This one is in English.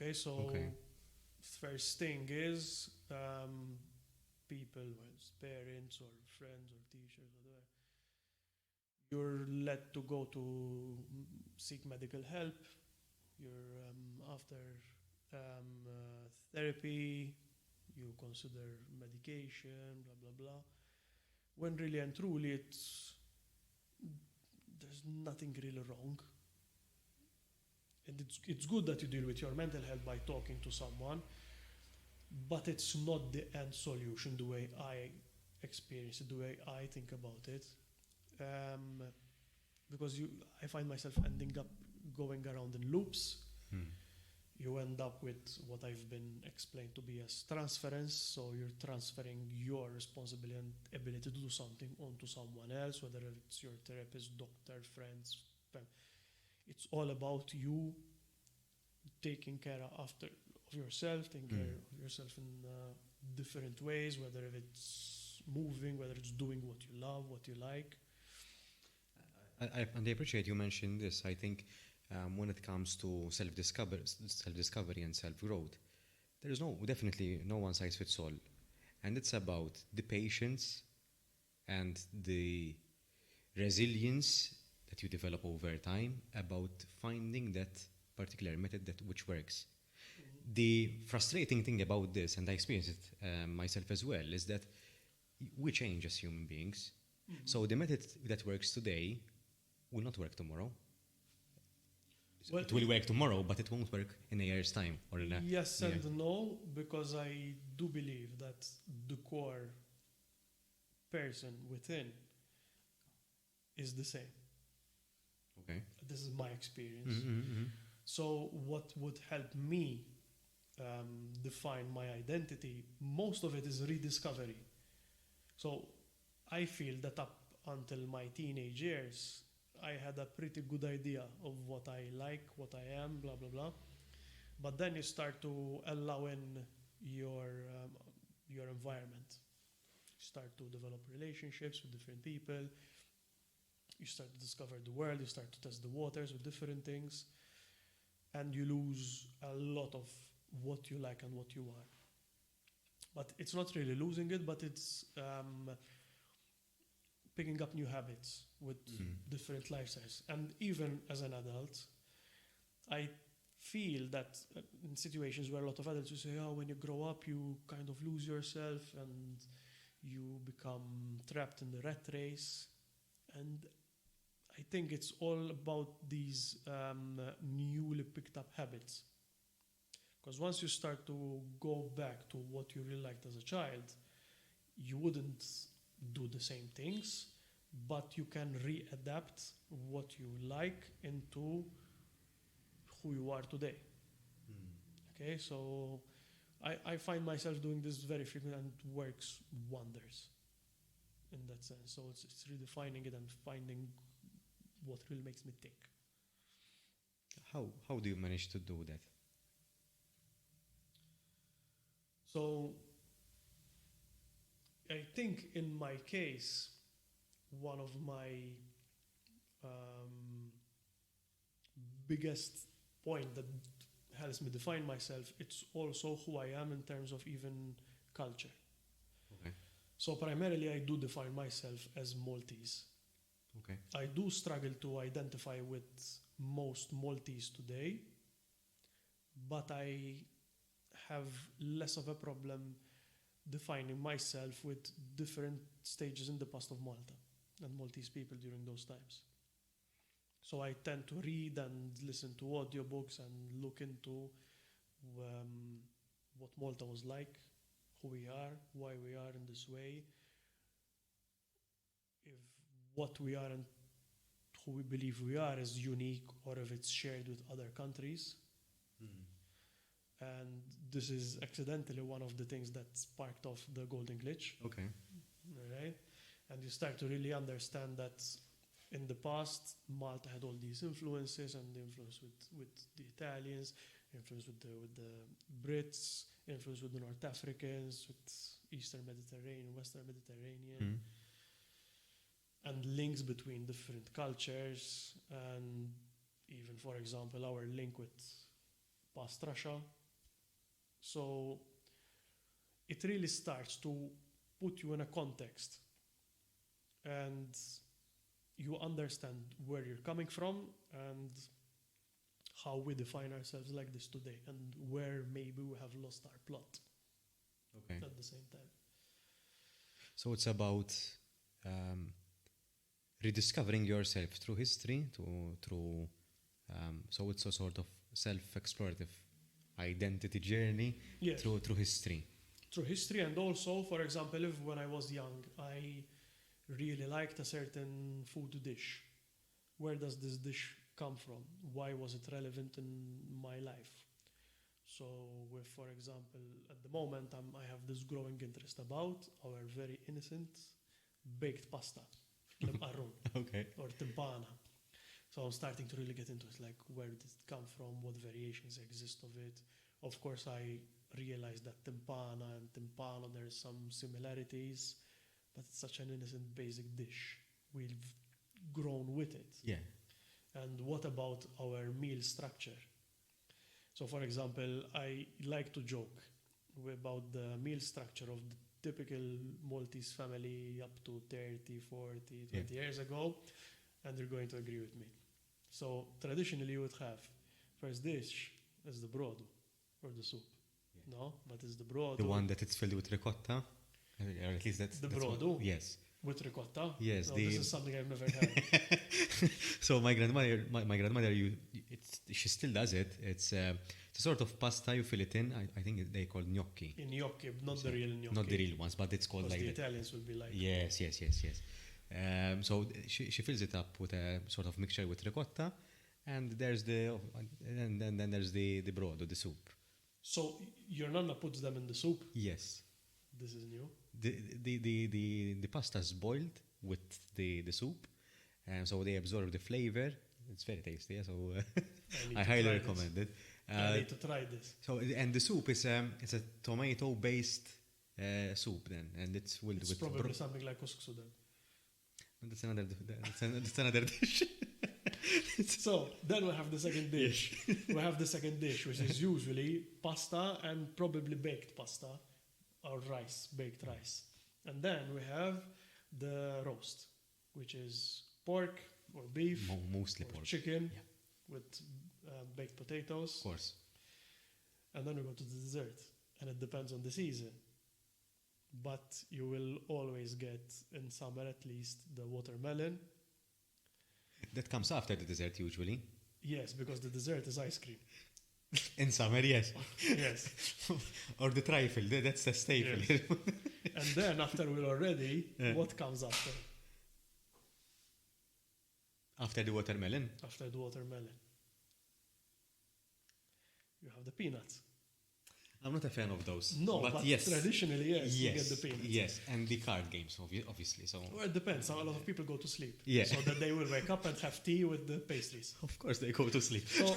Okay, so Okay. first thing is people, whether it's parents or friends or teachers, whatever, you're led to go to seek medical help. You're after therapy, you consider medication, blah blah blah. When really and truly, there's nothing really wrong, and it's good that you deal with your mental health by talking to someone, but it's not the end solution the way I experience it, the way I think about it. Um, because I find myself ending up going around in loops. You end up with what I've been explained to be as transference. So you're transferring your responsibility and ability to do something onto someone else, whether it's your therapist, doctor, friends. It's all about you taking care of yourself, taking care of yourself in different ways, whether it's moving, whether it's doing what you love, what you like. And I appreciate you mentioned this. I think when it comes to self-discovery and self-growth, there is definitely no one size fits all. And it's about the patience and the resilience that you develop over time about finding that particular method which works. The frustrating thing about this, and I experienced it myself as well, is that we change as human beings. So the method that works today will not work tomorrow. Well, it will work tomorrow, but it won't work in a year's time. Yes and no, because I do believe that the core person within is the same. Okay. This is my experience. So what would help me define my identity, most of it is rediscovery. So I feel that up until my teenage years, I had a pretty good idea of what I like, what I am, blah, blah, blah. But then you start to allow in your environment. You start to develop relationships with different people. You start to discover the world. You start to test the waters with different things. And you lose a lot of what you like and what you are. But it's not really losing it, but it's picking up new habits with different lifestyles. And even as an adult, I feel that in situations where a lot of adults will say, oh, when you grow up, you kind of lose yourself and you become trapped in the rat race. And I think it's all about these newly picked up habits. Because once you start to go back to what you really liked as a child, you wouldn't do the same things, but you can readapt what you like into who you are today. Okay, so I find myself doing this very frequently and it works wonders in that sense. So it's redefining it and finding what really makes me tick. How do you manage to do that? So I think in my case, one of my biggest point that helps me define myself, it's also who I am in terms of even culture. Okay. So primarily I do define myself as Maltese. Okay. I do struggle to identify with most Maltese today, but I have less of a problem defining myself with different stages in the past of Malta and Maltese people during those times. So I tend to read and listen to audiobooks and look into what Malta was like, who we are, why we are in this way, if what we are and who we believe we are is unique or if it's shared with other countries. And this is accidentally one of the things that sparked off the Golden Glitch. Okay. Right? And you start to really understand that in the past, Malta had all these influences and the influence with the Italians, influence with the Brits, influence with the North Africans, with Eastern Mediterranean, Western Mediterranean, and links between different cultures, and even, for example, our link with past Russia. So it really starts to put you in a context and you understand where you're coming from and how we define ourselves like this today and where maybe we have lost our plot at the same time. So it's about rediscovering yourself through history, so it's a sort of self-explorative identity journey through history. Through history, and also, for example, if when I was young, I really liked a certain food dish. Where does this dish come from? Why was it relevant in my life? So, if, for example, at the moment, I have this growing interest about our very innocent baked pasta, l-mqarrun, or timpana. So I'm starting to really get into it, like where did it come from, what variations exist of it. Of course, I realized that timpana and timpano, there's some similarities, but it's such an innocent, basic dish. We've grown with it. Yeah. And what about our meal structure? So, for example, I like to joke about the meal structure of the typical Maltese family up to 30, 40, 20 years ago, and they're going to agree with me. So, traditionally, you would have first dish is the brodo, or the soup. No, but it's the brodo. The one that it's filled with ricotta, or at least that's the that's brodo. Yes. With ricotta. Yes. No, this is something I've never had. So my grandmother, she still does it. It's a sort of pasta. You fill it in. I think they call gnocchi. Gnocchi, not the real gnocchi. Not the real ones, but it's called like the Italians will be like. Yes. So she fills it up with a sort of mixture with ricotta, and there's then there's the brodo, the soup. So your nonna puts them in the soup? Yes. This is new. The pasta is boiled with the soup, and so they absorb the flavor. It's very tasty. So I highly recommend it. I need to try this. So and the soup is it's a tomato based soup then, and it's filled with. It's probably something like couscous then. That's another dish. So then we have the second dish. We have the second dish, which is usually pasta and probably baked pasta or rice, baked rice. And then we have the roast, which is pork or beef, mostly or pork, chicken with baked potatoes. Of course. And then we go to the dessert, and it depends on the season. But you will always get, in summer at least, the watermelon. That comes after the dessert usually. Yes, because the dessert is ice cream. In summer, yes. Yes. Or the trifle, that's a staple. Yes. And then after we're all ready, what comes after? After the watermelon? After the watermelon. You have the peanuts. I'm not a fan of those. No, but yes. Traditionally, yes, you get the peanuts. Yes, and the card games, obviously. So. Well, it depends. A lot of people go to sleep. Yeah. So that they will wake up and have tea with the pastries. Of course, they go to sleep. So